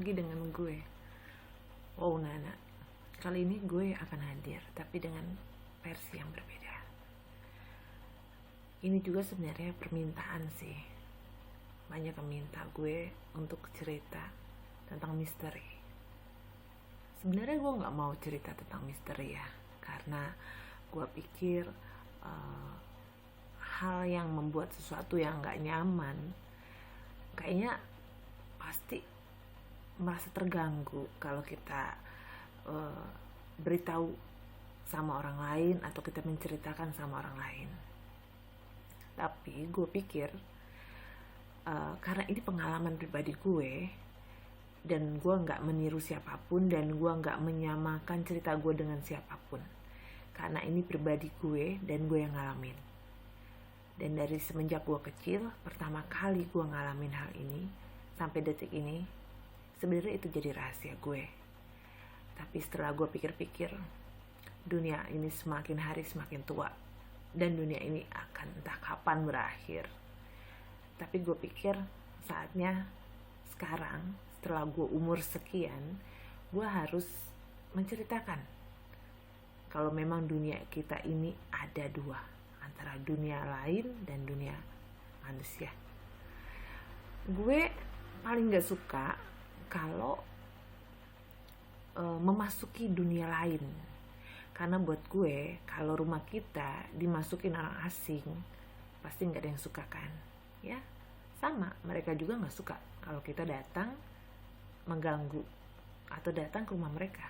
lagi dengan gue. Oh Nana, kali ini gue akan hadir, tapi dengan versi yang berbeda. Ini juga sebenarnya permintaan sih. Banyak yang minta gue untuk cerita tentang misteri. Sebenarnya gue gak mau cerita tentang misteri ya, karena gue pikir hal yang membuat sesuatu yang gak nyaman kayaknya pasti merasa terganggu kalau kita beritahu sama orang lain atau kita menceritakan sama orang lain. Tapi gue pikir karena ini pengalaman pribadi gue dan gue gak meniru siapapun dan gue gak menyamakan cerita gue dengan siapapun, karena ini pribadi gue dan gue yang ngalamin. Dan dari semenjak gue kecil, pertama kali gue ngalamin hal ini sampai detik ini, sebenarnya itu jadi rahasia gue. Tapi setelah gue pikir-pikir, dunia ini semakin hari semakin tua dan dunia ini akan entah kapan berakhir. Tapi gue pikir saatnya sekarang, setelah gue umur sekian, gue harus menceritakan kalau memang dunia kita ini ada dua, antara dunia lain dan dunia manusia. Gue paling gak suka kalau memasuki dunia lain, karena buat gue kalau rumah kita dimasukin orang asing pasti gak ada yang suka kan ya. Sama, mereka juga gak suka kalau kita datang mengganggu atau datang ke rumah mereka.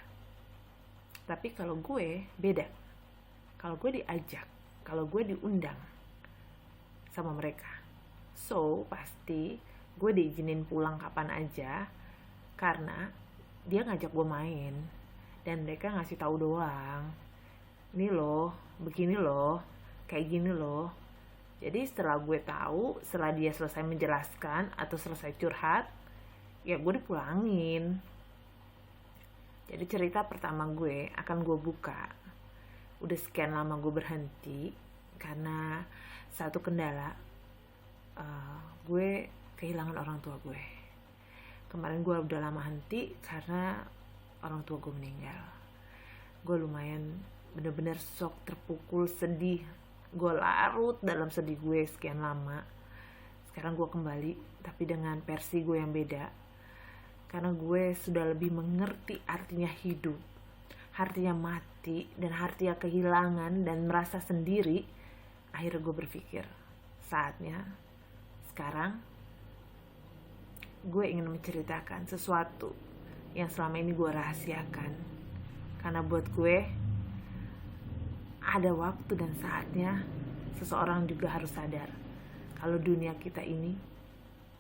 Tapi kalau gue beda, kalau gue diajak, kalau gue diundang sama mereka, so pasti gue diizinin pulang kapan aja, karena dia ngajak gue main dan mereka ngasih tahu doang, ini loh, begini loh, kayak gini loh. Jadi setelah gue tahu, setelah dia selesai menjelaskan atau selesai curhat, ya gue dipulangin. Jadi cerita pertama gue akan gue buka. Udah sekian lama gue berhenti karena satu kendala, gue kehilangan orang tua gue. Kemarin gue udah lama henti karena orang tua gue meninggal. Gue lumayan bener-bener shock, terpukul, sedih. Gue larut dalam sedih gue sekian lama. Sekarang gue kembali, tapi dengan versi gue yang beda. Karena gue sudah lebih mengerti artinya hidup, artinya mati, dan artinya kehilangan dan merasa sendiri. Akhirnya gue berpikir, saatnya sekarang gue ingin menceritakan sesuatu yang selama ini gue rahasiakan. Karena buat gue ada waktu dan saatnya seseorang juga harus sadar kalau dunia kita ini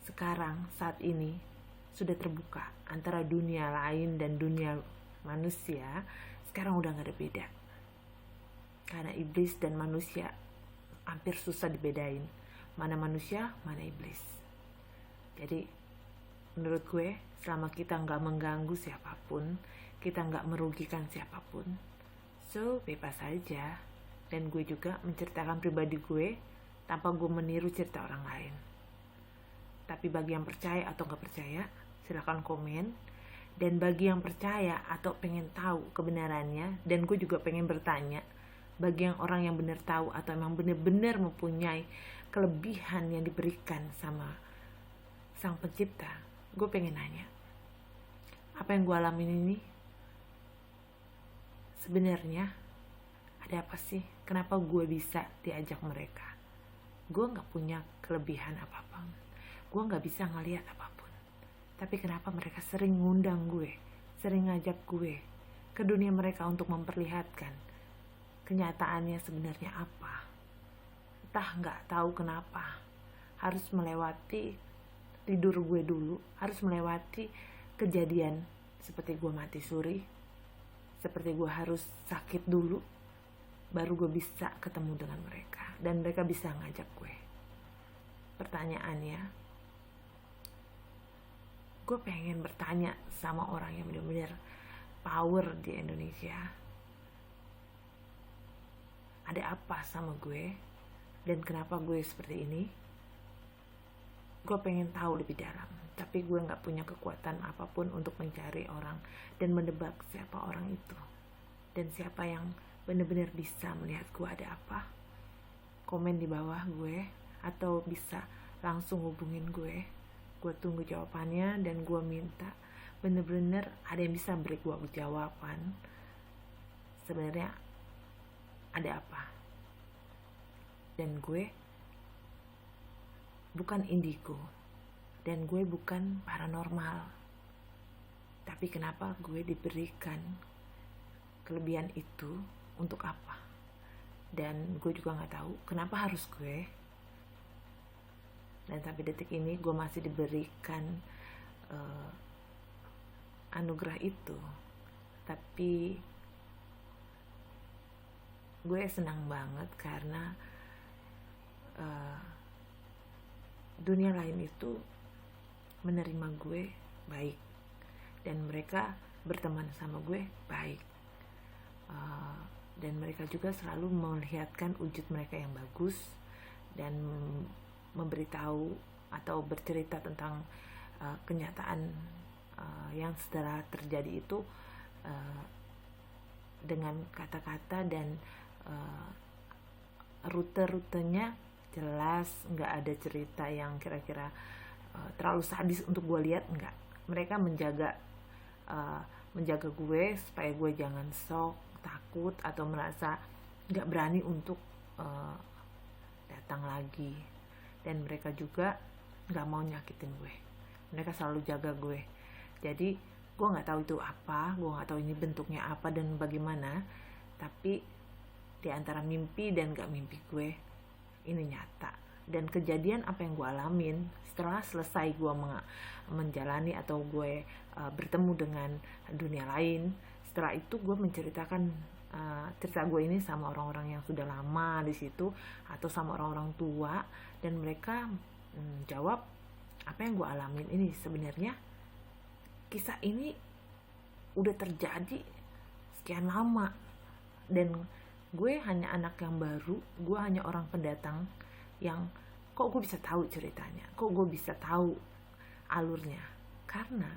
sekarang, saat ini sudah terbuka. Antara dunia lain dan dunia manusia sekarang udah gak ada beda, karena iblis dan manusia hampir susah dibedain, mana manusia, mana iblis. Jadi menurut gue, selama kita gak mengganggu siapapun, kita gak merugikan siapapun, so bebas aja. Dan gue juga menceritakan pribadi gue tanpa gue meniru cerita orang lain. Tapi bagi yang percaya atau gak percaya, silahkan komen. Dan bagi yang percaya atau pengen tahu kebenarannya, dan gue juga pengen bertanya, bagi yang orang yang benar tahu atau memang benar-benar mempunyai kelebihan yang diberikan sama Sang Pencipta, gue pengen nanya, apa yang gue alamin ini sebenarnya ada apa sih? Kenapa gue bisa diajak mereka? Gue gak punya kelebihan apa-apa, gue gak bisa ngelihat apapun, tapi kenapa mereka sering ngundang gue, sering ngajak gue ke dunia mereka untuk memperlihatkan kenyataannya sebenarnya apa. Entah gak tahu kenapa harus melewati tidur gue dulu, harus melewati kejadian seperti gue mati suri, seperti gue harus sakit dulu, baru gue bisa ketemu dengan mereka dan mereka bisa ngajak gue. Pertanyaannya, gue pengen bertanya sama orang yang benar-benar power di Indonesia, ada apa sama gue dan kenapa gue seperti ini? gue pengen tahu lebih dalam, tapi gue nggak punya kekuatan apapun untuk mencari orang dan menebak siapa orang itu dan siapa yang benar-benar bisa melihat gue ada apa. Komen di bawah gue atau bisa langsung hubungin gue tunggu jawabannya, dan gue minta bener-bener ada yang bisa beri gue jawaban sebenarnya ada apa. Dan gue bukan indigo dan gue bukan paranormal, tapi kenapa gue diberikan kelebihan itu untuk apa? Dan gue juga nggak tahu kenapa harus gue. Dan sampai detik ini gue masih diberikan anugerah itu. Tapi gue senang banget karena dunia lain itu menerima gue baik, dan mereka berteman sama gue baik, dan mereka juga selalu melihatkan wujud mereka yang bagus dan memberitahu atau bercerita tentang kenyataan yang setelah terjadi itu dengan kata-kata dan rute-rutenya jelas, nggak ada cerita yang kira-kira terlalu sadis untuk gue lihat, nggak. Mereka menjaga gue supaya gue jangan shock, takut atau merasa nggak berani untuk datang lagi. Dan mereka juga nggak mau nyakitin gue, mereka selalu jaga gue. Jadi gue nggak tahu itu apa, gue nggak tahu ini bentuknya apa dan bagaimana, tapi di antara mimpi dan gak mimpi gue ini nyata. Dan kejadian apa yang gue alamin setelah selesai gue menjalani atau gue bertemu dengan dunia lain, setelah itu gue menceritakan cerita gue ini sama orang-orang yang sudah lama di situ atau sama orang-orang tua, dan mereka jawab apa yang gue alamin ini sebenarnya kisah ini udah terjadi sekian lama, dan gue hanya anak yang baru, gue hanya orang pendatang yang kok gue bisa tahu ceritanya, kok gue bisa tahu alurnya, karena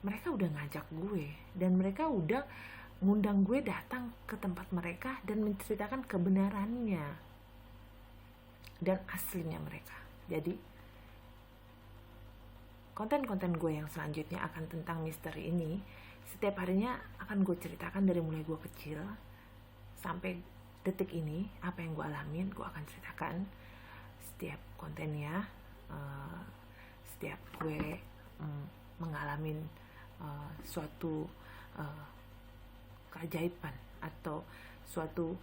mereka udah ngajak gue dan mereka udah ngundang gue datang ke tempat mereka dan menceritakan kebenarannya dan aslinya mereka. Jadi konten-konten gue yang selanjutnya akan tentang misteri ini. Setiap harinya akan gue ceritakan dari mulai gue kecil sampai detik ini, apa yang gue alamin gue akan ceritakan setiap kontennya. Setiap gue mengalami suatu keajaiban atau suatu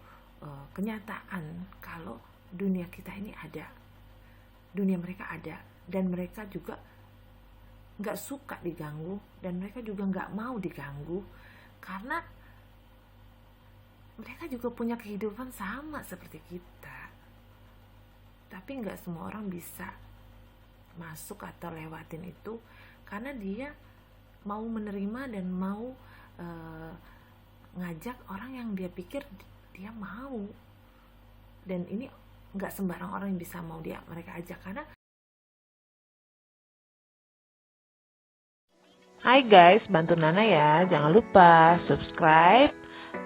kenyataan kalau dunia kita ini ada, dunia mereka ada, dan mereka juga gak suka diganggu, dan mereka juga gak mau diganggu karena mereka juga punya kehidupan sama seperti kita. Tapi gak semua orang bisa masuk atau lewatin itu karena dia mau menerima dan mau ngajak orang yang dia pikir dia mau. Dan ini gak sembarang orang yang bisa mau mereka ajak. Karena Hai guys, bantu Nana ya. Jangan lupa subscribe,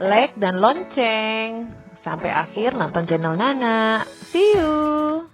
like, dan lonceng. Sampai akhir nonton channel Nana. See you!